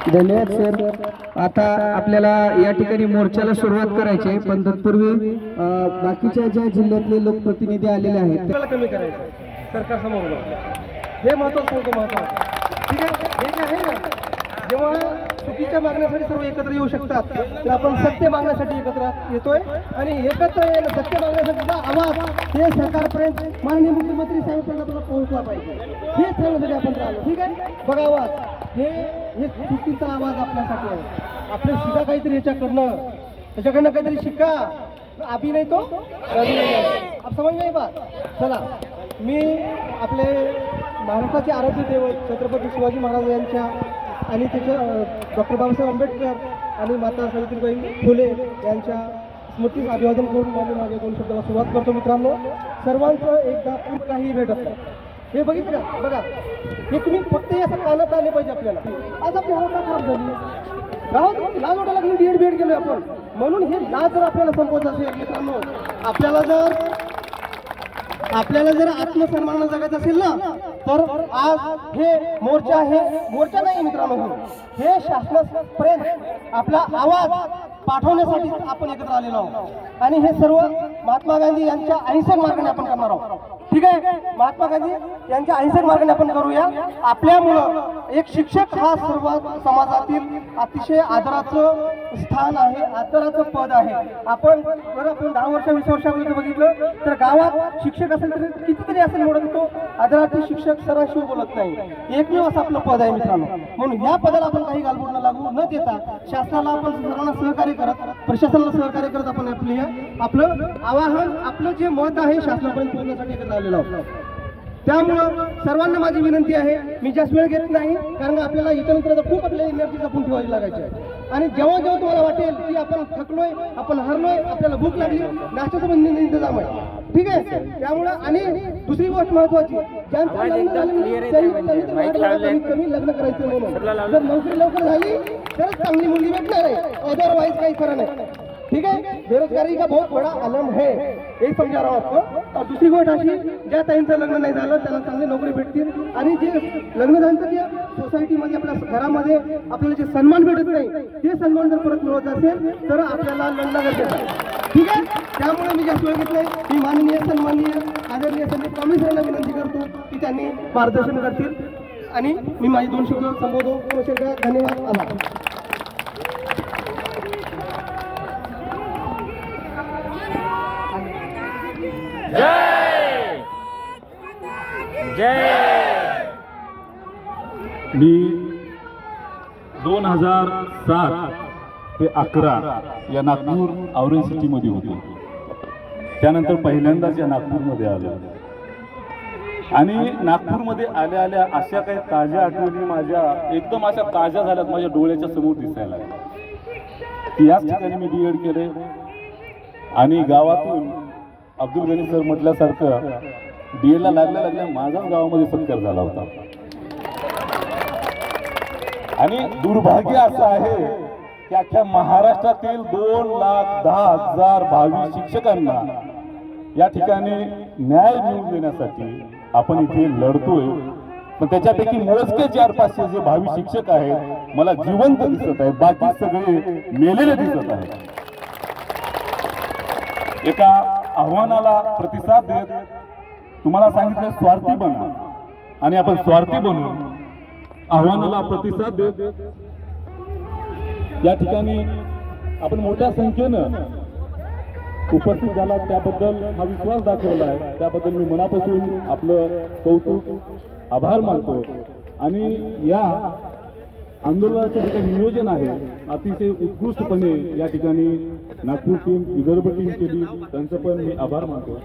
धन्यवाद सर. आता आपल्याला या ठिकाणी मोर्चाला सुरुवात करायची आहे, पण तत्पूर्वी बाकीच्या ज्या जिल्ह्यातले लोकप्रतिनिधी आलेले आहेत त्याला कमी करायचं सरकार समोर हे महत्त्वाचं सांगतो. महत्त्वाचं ठीक आहे. हे जे आहे ना, जेव्हा चुकीच्या मागण्यासाठी सर्व एकत्र येऊ शकतात, तर आपण सत्य मागण्यासाठी एकत्र येतोय आणि एकत्र येणं सत्य मागण्यासाठीचा आवाज हे सरकारपर्यंत माननीय मुख्यमंत्री साहेबांना आपल्याला पोहोचला पाहिजे. हे सांगण्यासाठी आपण राहिलो. ठीक आहे. बघा आवाज हे चुकीचा आवाज आपल्यासाठी आहे. आपल्या शिका काहीतरी याच्याकडनं त्याच्याकडनं काहीतरी शिका. अभि नाही तो आप समज नाही बा. चला, मी आपले महाराष्ट्राचे आराध्य दैवत छत्रपती शिवाजी महाराज यांच्या आणि त्याच्या डॉक्टर बाबासाहेब आंबेडकर आणि माता सावित्रीबाई फुले यांच्या स्मृतीस अभिवादन करून माझ्या दोन शब्दाला सुरुवात करतो. मित्रांनो, सर्वांचं एकदा खूप काही भेटत नाही. हे बघितलं का? बघा, हे तुम्ही फक्त असं कानात आले पाहिजे आपल्याला. आज आपली हवा खराब झाली, गावात लाज वाटायला लागली, डीएड बीएड गेलो आपण, म्हणून हे लाज जर आपल्याला संपवायचं असेल मित्रांनो, आपल्याला जर आत्मसन्मान जगायचं असेल ना, तर आज हे मोर्चा नाही मित्रांनो, हे शासनापर्यंत आपला आवाज पाठवण्यासाठी आपण एकत्र आलेलो आहोत. आणि हे सर्व महात्मा गांधी यांच्या अहिंसक मार्गाने आपण करणार आहोत. ठीक आहे. महात्मा गांधी यांच्या अहिंसक मार्गाने आपण करूया. आपल्यामुळं एक शिक्षक हा सर्व समाजातील अतिशय आदराचं स्थान आहे, आदराचं पद आहे. आपण 10 वर्ष 20 वर्षापूर्वी बघितलं तर गावात शिक्षक असेल तर कितीतरी असेल म्हणून तो आदरार्थी शिक्षक सराशिव बोलत नाही. एकमेव असं आपलं पद आहे मित्रांनो. म्हणून या पदाला आपण काही गालबोट लागू न देता शासनाला आपण सर्वांना सहकार्य करत, प्रशासनाला सहकार्य करत आपण आपलं आवाहन, आपलं जे मत आहे शासनापर्यंत पोहोचण्यासाठी एकत्र आलेलो आहोत. त्यामुळं सर्वांना माझी विनंती आहे, मी जास्त वेळ घेत नाही, कारण आपल्याला इतर खूप आपल्याला एनर्जी जपून ठेवावी लागायची आहे. आणि जेव्हा जेव्हा तुम्हाला वाटेल की आपण थकलोय, आपण हरलोय, आपल्याला भूक लागली, नाश्त्याचा पण इंतजाम आहे. ठीक आहे. त्यामुळं आणि दुसरी गोष्ट महत्वाची, ज्यांचं लग्न झालं त्यांनी कमी लग्न करायचं म्हणून, जर नोकरी लवकर झाली तरच चांगली मुलगी भेटणार आहे, अदरवाईज काही खरं नाही. ठीक है. बेरोजगारी का बहुत बड़ा आलम है, हे समजा रहा हूं आपको. और दुसरी गोष्ट अशी, ज्या ताईंचं लग्न नाही झालं त्यांना चांगली नोकरी भेटतील, आणि जे लग्न झालं त्या सोसायटीमध्ये आपल्या घरामध्ये आपल्याला जे सन्मान भेटत नाही ते सन्मान जर परत मिळत असेल तर आपल्याला लग्न गरजेचं आहे. ठीक आहे. त्यामुळे मी जास्त वेळ घेत नाही. मी माननीय सन्माननीय आदरणीय संदीप कांबळे सरांना विनंती करतो की त्यांनी मार्गदर्शन करतील आणि मी माझे 2 शब्द संबोधतो. धन्यवाद. आभार. जय जय. मी 2007 ते 11 या नागपूर ऑरेंज सिटीमध्ये होतो. त्यानंतर पहिल्यांदाच या नागपूरमध्ये आलो आणि नागपूरमध्ये आल्या आल्या अशा काही ताज्या आठवणी माझ्या एकदम अशा ताज्या झाल्यात, माझ्या डोळ्याच्या समोर दिसायला की याच ठिकाणी मी डीएड केले आणि गावातून अब्दुल गनी सर म्हटल्यासारखं डीएडला लागल्या माझ्याच गावामध्ये सत्कार झाला होता. आणि दुर्भाग्य असं आहे की अख्ख्या महाराष्ट्रातील 2,10,000 भावी शिक्षकांना या ठिकाणी न्याय मिळवून देण्यासाठी आपण इथे लढतोय. पण त्याच्यापैकी मोजके 400-500 जे भावी शिक्षक आहेत मला जिवंत दिसत आहेत, बाकी सगळे मेलेले दिसत आहेत. एका आव्हानाला प्रतिसाद देत तुम्हाला सांगितलं स्वार्थी बना, आणि आपण स्वार्थी बनून आव्हानाला प्रतिसाद देत या ठिकाणी आपण मोठ्या संख्येनं उपस्थित झाला, त्याबद्दल हा विश्वास दाखवला आहे, त्याबद्दल मी मनापासून आपलं कौतुक आभार मानतो. आणि या आंदोलनाचं जे काही नियोजन आहे अतिशय उत्कृष्टपणे या ठिकाणी नागपूर टीम, विदर्भ टीम केली, त्यांचं पण मी आभार मानतो.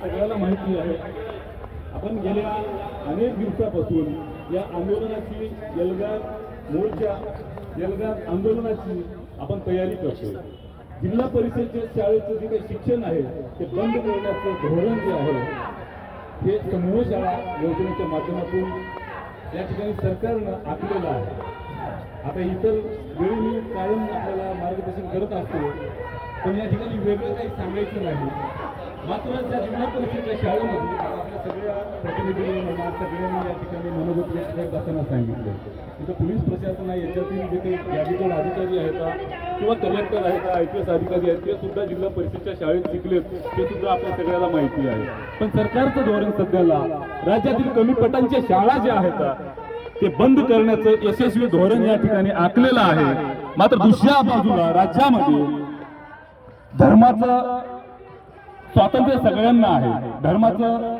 सगळ्याला माहिती आहे आपण गेल्या अनेक दिवसापासून या आंदोलनाची, एल्गार मोर्चा, एल्गार आंदोलनाची आपण तयारी करतोय. जिल्हा परिषदेच्या शाळेचं जे काही शिक्षण आहे ते बंद करण्याचं धोरण जे आहे हे समूह शाळा योजनेच्या माध्यमातून या ठिकाणी सरकारनं आखलेलं आहे. आता इतर वेळी मी कायम आपल्याला मार्गदर्शन करत असतो, पण या ठिकाणी वेगळं काही सांगायचं नाही. मात्र त्या जिल्हा परिषदेच्या शाळेमध्ये आपल्या सगळ्या प्रतिनिधींनी सगळ्यांनी या ठिकाणी मनोगत व्यक्त करत असताना सांगितलं, तिथं पोलीस प्रशासन आहे, याच्यातील जे काही यादीचे अधिकारी आहेत किंवा कलेक्टर आहेत, IPS अधिकारी आहेत, ते सुद्धा जिल्हा परिषदेच्या शाळेत शिकलेत, ते सुद्धा आपल्या सगळ्याला माहिती आहे. पण सरकारचं धोरण सध्याला राज्यातील कमी पटांच्या शाळा ज्या आहेत ते बंद करण्याचं यशस्वी धोरण या ठिकाणी आखलेलं आहे. मात्र दुसऱ्या बाजूला राज्यामध्ये धर्माचं स्वातंत्र्य सगळ्यांना आहे, धर्माचं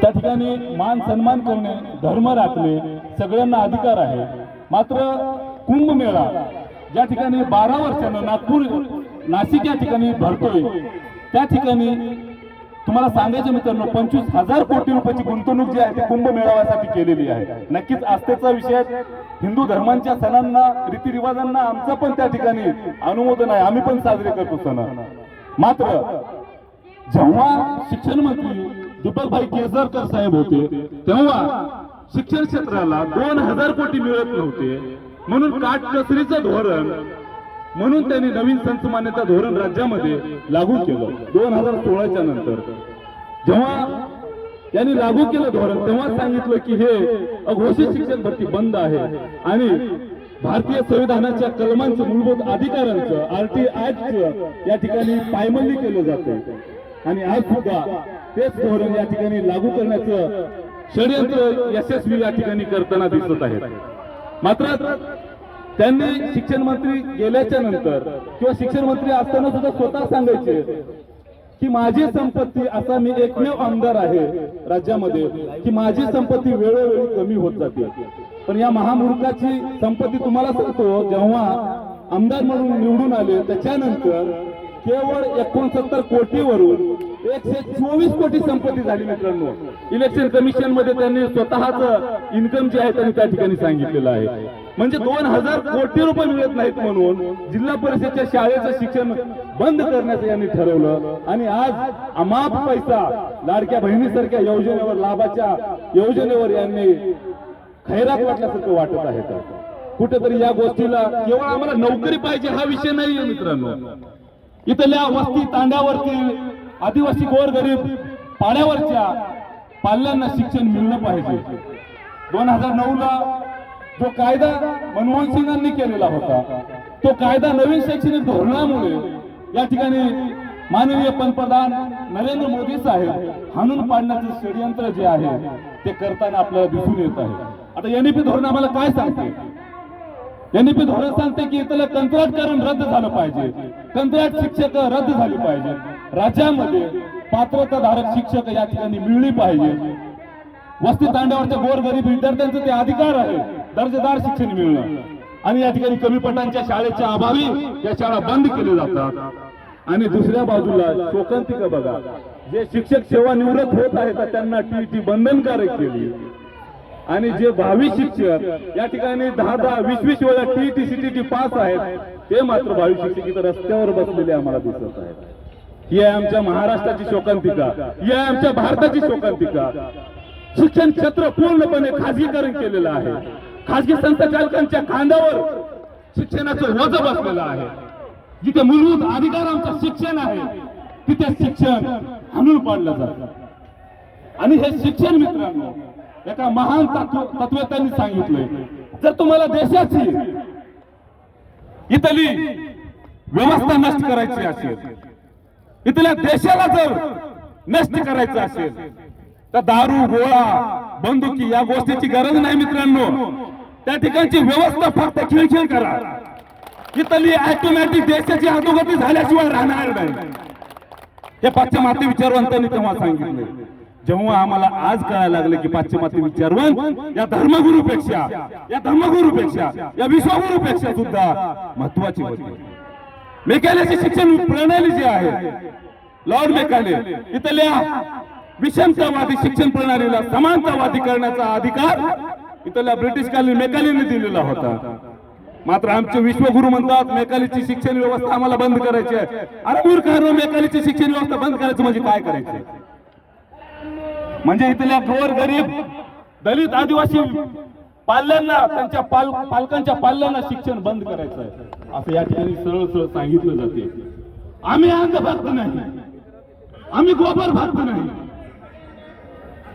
त्या ठिकाणी मान सन्मान करणे, धर्म राखणे सगळ्यांना अधिकार आहे. मात्र कुंभमेळा ज्या ठिकाणी 12 वर्षानं नाशिक या ठिकाणी भरतोय, त्या ठिकाणी तुम्हाला सांगायचं मित्रांनो 25,000 कोटी रुपयाची गुंतवणूक जी आहे ती कुंभमेळाव्यासाठी केलेली आहे. नक्कीच आस्थेचा विषय, हिंदू धर्मांच्या सणांना रीतिरिवाजांना आमचं पण त्या ठिकाणी अनुमोदन आहे, आम्ही पण साजरे करतो सण. मात्र जेव्हा शिक्षण मंत्री दीपकभाई केसरकर साहेब होते तेव्हा शिक्षण क्षेत्राला 2,000 कोटी मिळत नव्हते, म्हणून काटकसरीचं धोरण म्हणून त्यांनी नवीन संच मान्यता धोरण राज्यामध्ये लागू केलं. 2016च्या नंतर जेव्हा त्यांनी लागू केलं धोरण तेव्हा सांगितलं की हे अघोषित शिक्षण भरती बंद आहे आणि भारतीय संविधानाच्या कलमांचं मूलभूत अधिकारांचं RT ऍक्टचं या ठिकाणी पायमल्ली केलं जाते. आणि आज सुद्धा तेच धोरण या ठिकाणी लागू करण्याचं षडयंत्र यशस्वी या ठिकाणी करताना दिसत आहेत. मात्र त्यांनी शिक्षण मंत्री गेल्याच्या नंतर किंवा शिक्षण मंत्री असताना सुद्धा स्वतः सांगायचे की माझी संपत्ती, असा मी एकमेव आमदार आहे राज्यामध्ये की माझी संपत्ती वेळोवेळी कमी होत जाते. पण या महामूर्खाची संपत्ती तुम्हाला सांगतो, जेव्हा आमदार म्हणून निवडून आले त्याच्यानंतर केवळ 69 कोटीवरून 124 कोटी संपत्ती झाली. मित्रांनो, इलेक्शन कमिशन मध्ये त्यांनी स्वतःच इन्कम जे आहे त्यांनी त्या ठिकाणी सांगितलेलं आहे. म्हणजे 2,000 कोटी रुपये मिळत नाहीत म्हणून जिल्हा परिषदेच्या शाळेचं शिक्षण बंद करण्याचं यांनी ठरवलं. आणि आज अमाप पैसा लाडक्या बहिणीसारख्या योजनेवर, लाभाच्या योजनेवर यांनी खैरात वाटल्यासारखं वाटत आहे. कुठेतरी या गोष्टीला केवळ आम्हाला नोकरी पाहिजे हा विषय नाहीये मित्रांनो. इथल्या वस्ती तांड्यावरती आदिवासी गोरगरीब पाड्यावरच्या पाल्यांना शिक्षण मिळणं पाहिजे. 2009ला जो कायदा मनमोहन सिंगांनी केलेला होता, तो कायदा नवीन शैक्षणिक धोरणामुळे या ठिकाणी माननीय पंतप्रधान नरेंद्र मोदी साहेब हाणून पाडण्याचं षडयंत्र जे आहे ते करताना आपल्याला दिसून येत आहे. आता NEP धोरण आम्हाला काय सांगते? NEP धोरण सांगते की इथलं कंत्राटकरण रद्द झालं पाहिजे, कंत्राट शिक्षक रद्द झाली पाहिजे, राज्यामध्ये पात्रताधारक शिक्षक या ठिकाणी मिळली पाहिजे. वस्ती तांड्यावरच्या गोरगरीब विद्यार्थ्यांचं ते अधिकार आहे दर्जेदार शिक्षण मिळणं. आणि या ठिकाणी कमी पटांच्या शाळेच्या अभावी या शाळा बंद केल्या जातात. आणि दुसऱ्या बाजूला शोकांतिका बघा, जे शिक्षक सेवा निवृत्त होत आहेत त्यांना TET बंधनकारक केली. आणि जे भावी शिक्षक या ठिकाणी 10-10, 20-20 वेळा TET CTT पास आहेत ते मात्र भावी शिक्षक इथं रस्त्यावर बसलेले आम्हाला दिसत आहेत. ही आहे आमच्या महाराष्ट्राची शोकांतिका, ही आहे आमच्या भारताची शोकांतिका. शिक्षण क्षेत्र पूर्णपणे खाजगीकरण केलेलं आहे. खाजगी संस्थाचालकांच्या खांद्यावर शिक्षणाचं वजन बसलेलं आहे. जिथे मूलभूत अधिकार आमचं शिक्षण आहे तिथे शिक्षण हाणून पाडलं जातं. आणि हे शिक्षण मित्रांनो एका महान तत्वज्ञांनी सांगितलंय, जर तुम्हाला देशाची इथली व्यवस्था नष्ट करायची असेल, इथल्या देशाला जर नष्ट करायचं असेल तर दारू, गोळा, बंदुकी या गोष्टीची गरज नाही मित्रांनो. त्या ठिकाणची व्यवस्था फक्त खिळखिळ करा. इथली ऑटोमॅटिक देशाची अधोगती झाल्याशिवाय राहणार नाही. हे पाश्चिमात्य विचारवंतांनी तेव्हा सांगितले. जेव्हा आम्हाला आज कळायला लागले की पाश्चिमात्य विचारवंत या धर्मगुरूपेक्षा, या विश्वगुरूपेक्षा सुद्धा महत्वाची होती. मेकालेची शिक्षण प्रणाली जी आहे, लॉर्ड मेकाले, इथल्या विषमतावादी शिक्षण प्रणालीला समानतावादी करण्याचा अधिकार इथल्या ब्रिटिशकालीन मेकालेने दिलेला होता. मात्र आमचे विश्वगुरू म्हणतात मेकालीची शिक्षण व्यवस्था आम्हाला बंद करायची आहे. अरे मूर्खांनो, मेकालीची शिक्षण व्यवस्था बंद करायचं म्हणजे काय करायचं? म्हणजे इथल्या गोर गरीब दलित आदिवासी पाल्यांना त्यांच्या पालकांच्या पाल्यांना शिक्षण बंद करायचं आहे असं या ठिकाणी सरळ सरळ सांगितलं जाते. आम्ही अंधभक्त नाही, आम्ही गोबर भक्त नाही,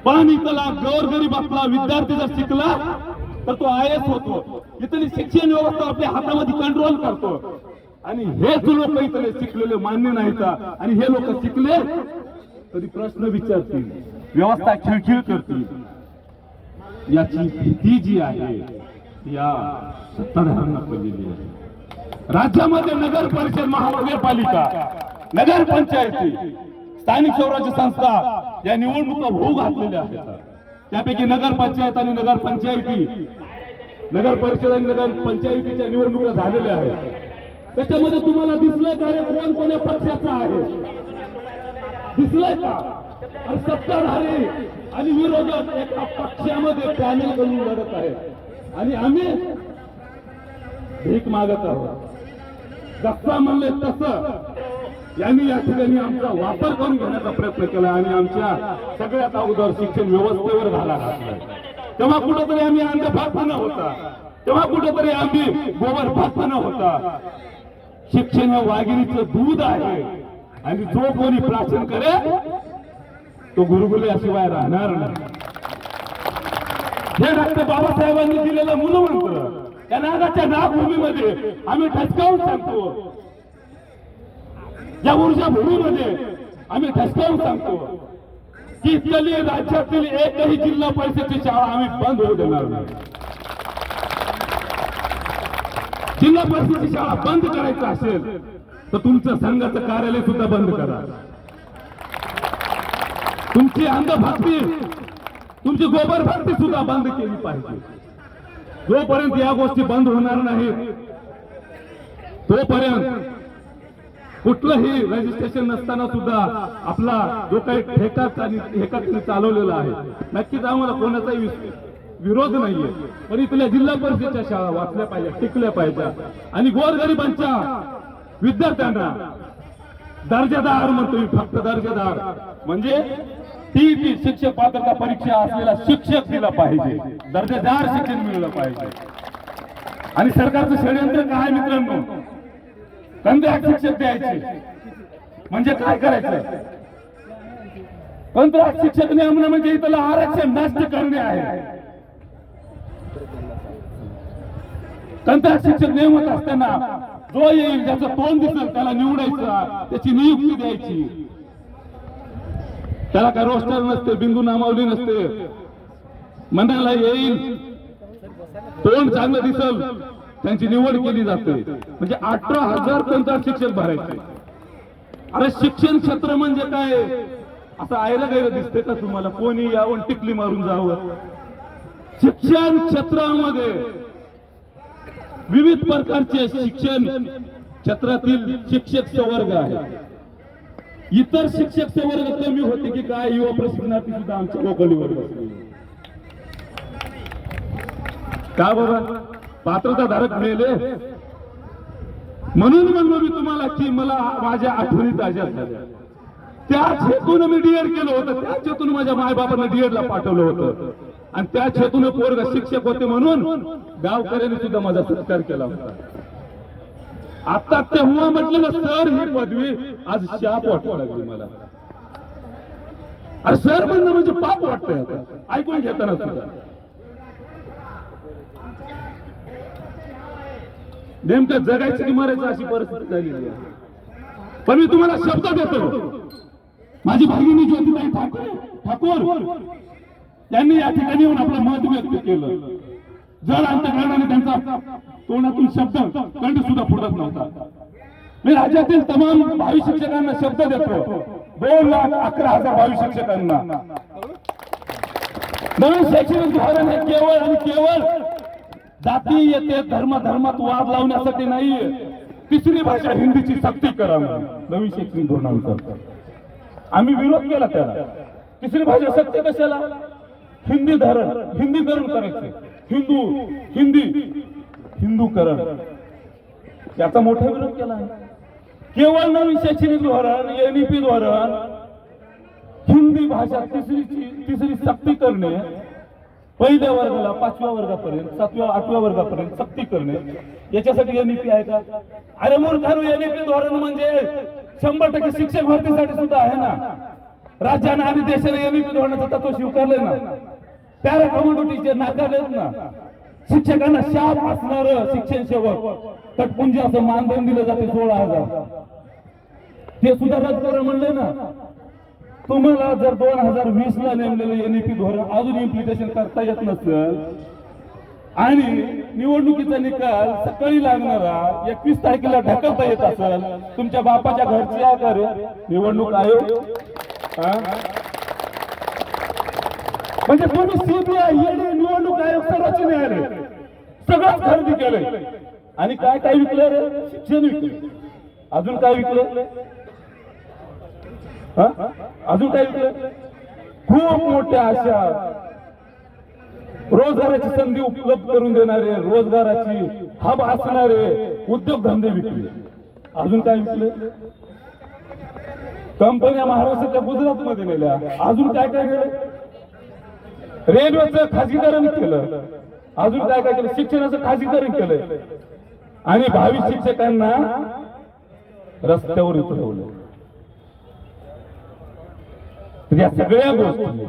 पण इथला गोरगरीब आपला विद्यार्थी जर शिकला तर तो IAS होतो. इथली शिक्षण व्यवस्था आपल्या हातामध्ये कंट्रोल करतो. आणि हेच लोक इथले शिकलेले मान्य नाहीत आणि हे लोक शिकले तरी प्रश्न विचारतील, व्यवस्था खिळखिळ करतील. याची भीती जी आहे या सत्ताधाऱ्यांना पडलेली आहे. राज्यामध्ये नगर परिषद, महानगरपालिका, नगरपंचायती, स्थानिक स्वराज्य संस्था या निवडणुका होऊ घातलेल्या आहेत. त्यापैकी नगरपंचायत आणि नगरपंचायती, नगर परिषद आणि नगरपंचायतीच्या निवडणुका झालेल्या आहेत. त्याच्यामध्ये तुम्हाला दिसलंय का रे कोण कोण्या पक्षाचा आहे? दिसलंय का? आणि सत्ताधारी आणि विरोधक एका पक्षामध्ये पॅनल करून लढत आहेत आणि आम्ही भीक मागत आहोत. जसा म्हणले तसं यांनी या ठिकाणी आमचा वापर करून घेण्याचा प्रयत्न केला आणि आमच्या सगळ्यात अगोदर शिक्षण व्यवस्थेवर घाला घातलाय. तेव्हा कुठंतरी आम्ही अंधभक्त न होता, तेव्हा कुठंतरी आम्ही गोबर भक्त न होता. शिक्षण हे वाघिणीचं दूध आहे आणि जो कोणी प्राशन करेल तो गुरुकुल्याशिवाय राहणार नाही. हे डॉक्टर बाबासाहेबांनी दिलेलं मूलमंत्र त्या नागाच्या नागभूमीमध्ये आम्ही ठसकावून सांगतो, या ऊर्जा भूमीमध्ये आम्ही ठसकावून सांगतो की इथली राज्यातील एकही जिल्हा परिषदेची शाळा आम्ही बंद होऊ देणार नाही. जिल्हा परिषदेची शाळा बंद करायचं असेल तर तुमचं संघाचं कार्यालय सुद्धा बंद करा. तुमची अंधभक्ती, तुमची गोबर भक्ती सुद्धा बंद केली पाहिजे. जोपर्यंत या गोष्टी बंद होणार नाहीत तोपर्यंत कुठलंही रजिस्ट्रेशन नसताना सुद्धा आपला जो काही ठेका चालवलेला आहे नक्कीच आम्हाला कोणाचाही विरोध नाहीये, पण इथल्या जिल्हा परिषदेच्या शाळा वाचल्या पाहिजे, टिकल्या पाहिजे आणि गोरगरिबांच्या विद्यार्थ्यांना दर्जेदार म्हणतो मी, फक्त दर्जेदार म्हणजे टी शिक्षक पात्रता परीक्षा असलेला शिक्षक दिला पाहिजे, दर्जेदार शिक्षण मिळलं पाहिजे. आणि सरकारचं षडयंत्र काय मित्रांनो, कंत्राट शिक्षक द्यायचे म्हणजे काय करायचं? कंत्राट शिक्षक नेमणं म्हणजे इथलं आरक्षण नष्ट करणे आहे. कंत्राट शिक्षक नेमत असताना जो येईल ज्याचं तोंड दिसेल त्याला निवडायचं, त्याची नियुक्ती द्यायची. त्याला काय रोस्टर नसते, बिंदू नामावली नसते, मनाला येईल तोंड चांगलं दिसल त्यांची निवड केली जाते. म्हणजे 18,000 कंत्राट शिक्षक भरायचे. अरे शिक्षण क्षेत्र म्हणजे काय असं आयला गैर दिसते का तुम्हाला? कोणी यावं टिकली मारून जावं? शिक्षण क्षेत्रामध्ये विविध प्रकारचे शिक्षण क्षेत्रातील शिक्षक संवर्ग आहे. इतर शिक्षक संवर्ग कमी होते की काय? युवा प्रशिक्षणार्थी सुद्धा आमच्या लोकलीवर बसले का बाबा? पात्रता धारक मिळेल म्हणून म्हणलो मी तुम्हाला की मला माझ्या आठवणी ताज्या झाल्या. त्याच हेतून मी डीएड केलं होतं, त्याच हेतून माझ्या मायबापांना डीएडला पाठवलं होतं आणि त्याच हेतून पोरगा शिक्षक होते म्हणून गावकऱ्यांनी सुद्धा माझा सत्कार केला होता. आता तेव्हा म्हटलं ना सर ही पदवी आज शाप वाटू लागली मला. अरे सर म्हणणं म्हणजे पाप वाटतंय आता ऐकून घेताना सुद्धा. नेमकं जगायचं की मरायचं अशी परिस्थिती झालेली आहे. पण मी तुम्हाला शब्द देतो, माझी भगिनी ज्योतिताई ठाकूर त्यांनी या ठिकाणी येऊन आपलं मत व्यक्त केलं. जर अंतकरणाने त्यांचा तोंडातून शब्द कंठ सुद्धा फुटत नव्हता. मी राज्यातील तमाम भावी शिक्षकांना शब्द देतो, 2,11,000 भावी शिक्षकांना नवीन शैक्षणिक धोरण हे केवळ आणि केवळ जाती येते धर्मात वाद लावण्यासाठी नाहीये. तिसरी भाषा हिंदीची सक्ती करा नवीन शैक्षणिक धोरणानुसार. आम्ही विरोध केला त्याला. तिसरी भाषा सक्ती कशाला? हिंदीकरण करायचे, हिंदूकरण याचा मोठा विरोध केला. केवळ नवीन शैक्षणिक धोरण NEP धोरण हिंदी भाषा तिसरी सक्ती करणे पहिल्या वर्गाला 5व्या वर्गापर्यंत 7व्या 8व्या वर्गापर्यंत सक्ती करणे याच्यासाठी एनईपी आहे का? अरे मूर्खांनो, एनईपी धोरण म्हणजे 100% शिक्षक भरतीसाठी सुद्धा आहे ना. राज्याने आणि देशाने एनईपी धोरणाचं तत्व स्वीकारले ना. पॅरा कमांडो टीचर नाकारलेत ना. शिक्षकांना शाप असणार शिक्षण सेवक तटपुंजी असं मानधन दिलं जाते 16,000, ते सुद्धा रद्द करा म्हणले ना. तुम्हाला जर 2020 ला नेमलेलं एनईपी धोरण अजून इम्प्लिमेंटेशन करता येत नसेल आणि निवडणुकीचा निकाल सकाळी लागणारा 21 तारखेला ढकलता येत असेल, तुमच्या बापाच्या घरची आहे का रे निवडणूक आयोग? म्हणजे तुम्ही सीबीआय, ईडी, निवडणूक आयोग, सर्वोच्च न्यायालय सगळंच खरेदी केलंय. आणि काय काय विकलं रे? शिक्षण विकलं. अजून काय विकलं? अजून काय विकलं? खूप मोठ्या अशा रोजगाराची संधी उपलब्ध करून देणारे, रोजगाराची हब असणारे उद्योगधंदे विकले. अजून काय विकले? कंपन्या महाराष्ट्राच्या गुजरात मध्ये नेल्या. अजून काय काय केलं? रेल्वेचं खाजगीकरण केलं. अजून काय काय केलं? शिक्षणाचं खाजगीकरण केलंय आणि भावी शिक्षकांना रस्त्यावर उतरवलं. या सगळ्या गोष्टी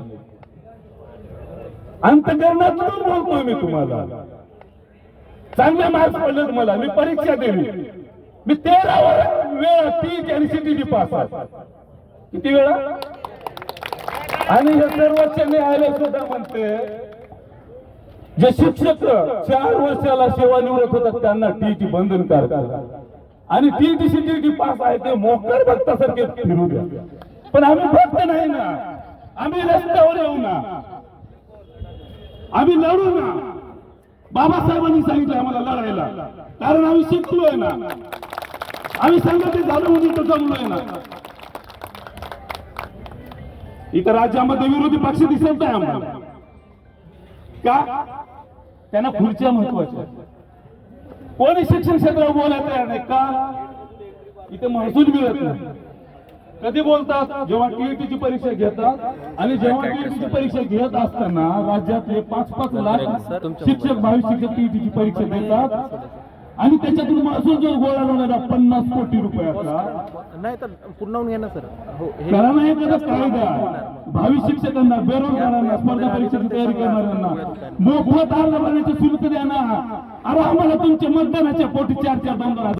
अंतकरणातून बोलतोय मी तुम्हाला. चांगले मार्क्स पडलेत मला, मी परीक्षा दिली, मी 13 वेळा टीच आणि सीटीटी पास आहे. किती वेळा? आणि हे सर्वोच्च न्यायालय सुद्धा म्हणते जे शिक्षक 4 वर्षाला सेवानिवृत्त होतात त्यांना टीटी बंधनकारक आहे. आणि टीटी सीटीटी पास आहे ते मोकर भक्तासारखे फिरू द्या. पण आम्ही भक्त नाही ना, आम्ही रस्त्यावर येऊ ना, आम्ही लढू ना. बाबासाहेबांनी सांगितलं आम्हाला लढायला, कारण आम्ही शिकलोय ना, आम्ही संघटित झालो म्हणून तर जमलोय ना. इतर राज्यामध्ये विरोधी पक्ष दिसत नाही आम्हाला का? त्यांना खुर्च्या महत्वाच्या. कोणी शिक्षण क्षेत्रावर बोलायला तयार नाही का? इथे महसूल मिळत नाही. कधी बोलतात? जेव्हा टीईटीची परीक्षा घेतात आणि जेव्हा टीईटीची परीक्षा घेत असताना राज्यातले 5-5 लाख शिक्षक भावी शिक्षक टीईटीची परीक्षा देतात आणि त्याच्यातून महसूल जो गोळा होणारा 50 कोटी रुपयाचा नाही तर पुन्हा घ्या ना सर. करा नाही एखादा कायदा भावी शिक्षकांना, बेरोजगारांना, स्पर्धा परीक्षेची तयारी करणाऱ्यांना मोफत अर्ज भरण्याची सुविधा द्या ना. अरे आम्हाला तुमच्या मतदानाच्या पोटी 4-4 2-2